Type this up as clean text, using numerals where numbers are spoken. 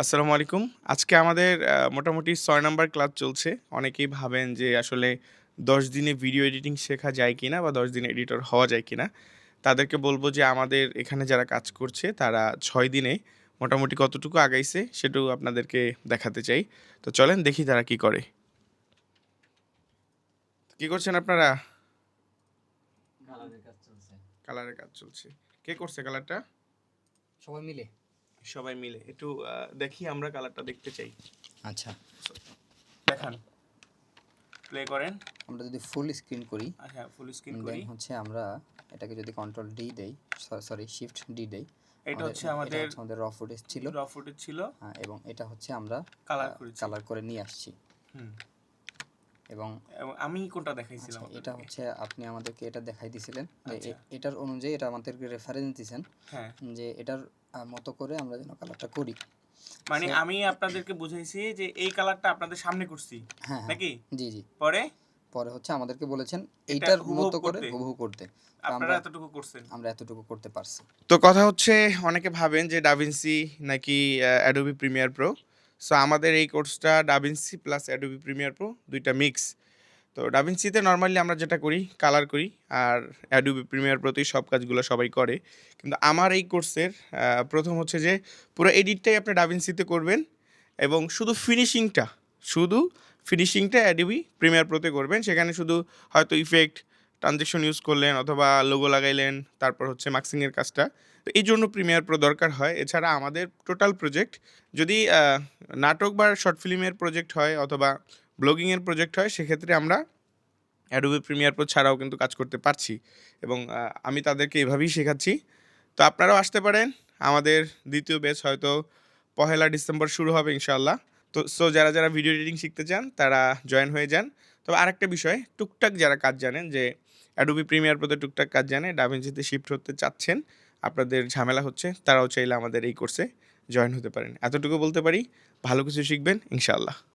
আসসালামু আলাইকুম। আজকে আমাদের মোটামুটি ৬ নাম্বার ক্লাস চলছে। অনেকেই ভাবেন যে আসলে ১০ দিনে ভিডিও এডিটিং শেখা যায় কিনা বা ১০ দিনে এডিটর হওয়া যায় কিনা? তাদেরকে বলব যে আমাদের এখানে যারা কাজ করছে তারা ৬ দিনে মোটামুটি কতটুকু আগাইছে সেটাও আপনাদেরকে দেখাতে চাই। তো চলেন দেখি তারা কি করে। কি করছেন আপনারা? কালারের কাজ চলছে। কালারের কাজ চলছে। কে করছে কালারটা? সবাই মিলে? সবাই মিলে। একটু দেখি আমরা কালারটা দেখতে চাই। আচ্ছা। দেখান। প্লে করেন। আমরা যদি ফুল স্ক্রিন করি, হ্যাঁ, ফুল স্ক্রিন দেন করি। হচ্ছে আমরা এটাকে যদি কন্ট্রোল ডি দেই, সরি শিফট ডি দেই, এটা হচ্ছে এটা হচ্ছে আমাদের র ফুটেজ ছিল। র ফুটেজ ছিল। এবং এটা হচ্ছে আমরা কালার করেছি। কালার করে নিয়ে আসছি। হুম। এবং আমি কোনটা দেখাইছিলাম আচ্ছা, এটা আপনাদেরকে? হচ্ছে আপনি আমাদেরকে এটা দেখাই দিছিলেন যে আচ্ছা। এটার অনুযায়ী এটা আমাদেরকে রেফারেন্স দিছেন হ্যাঁ। যে এটার মতো করে আমরা যেন কালারটা করি। মানে So, আমি আপনাদেরকে বুঝাইছি যে এই কালারটা আপনাদের সামনে করছি। হ্যাঁ, নাকি? জি, জি। পরে পরে হচ্ছে আমাদেরকে বলেছেন এটা এইটার হুবহু মতো করে করতে। হুবহু করতে। তো আপনারা এতটুকু করছেন। আমরা এতটুকু করতে পারছি। তো কথা হচ্ছে অনেকে ভাবেন যে DaVinci নাকি Adobe Premiere Pro। সো আমাদের এই কোর্সটা DaVinci plus Adobe Premiere Pro ২ টা মিক্স। তো ডাভিনসিতে নরমালি আমরা যেটা করি কালার করি আর অ্যাডোবি প্রিমিয়ার প্রতি সব কাজগুলো সবাই করে, কিন্তু আমার এই কোর্সের প্রথম হচ্ছে যে পুরো এডিটটাই আপনি ডাভিনসিতে করবেন এবং শুধু ফিনিশিংটা অ্যাডোবি প্রিমিয়ার প্রোতে করবেন। সেখানে শুধু হয়তো ইফেক্ট ট্রানজেকশন ইউজ করলেন অথবা লোগো লাগাইলেন, তারপর হচ্ছে মাক্সিংয়ের কাজটা। তো এই জন্য প্রিমিয়ার প্রো দরকার হয়। এছাড়া আমাদের টোটাল প্রজেক্ট যদি নাটক বা শর্ট ফিল্মের প্রজেক্ট হয় অথবা ব্লগিংয়ের প্রজেক্ট হয়, সেক্ষেত্রে আমরা অ্যাডোবি প্রিমিয়ার প্রো ছাড়াও কিন্তু কাজ করতে পারছি এবং আমি তাদেরকে এভাবেই শেখাচ্ছি। তো আপনারাও আসতে পারেন। আমাদের দ্বিতীয় ব্যাচ হয়তো ১লা ডিসেম্বর শুরু হবে ইনশাআল্লাহ। তো যারা ভিডিও এডিটিং শিখতে চান তারা জয়েন হয়ে যান। তবে আরেকটা বিষয়, টুকটাক যারা কাজ জানেন, যে অ্যাডোবি প্রিমিয়ার প্রোতে টুকটাক কাজ জানে, ডাভিনচিতে শিফট হতে চাচ্ছেন, আপনাদের ঝামেলা হচ্ছে, তারাও চাইলে আমাদের এই কোর্সে জয়েন হতে পারেন। এতটুকু বলতে পারি, ভালো কিছু শিখবেন ইনশাআল্লাহ।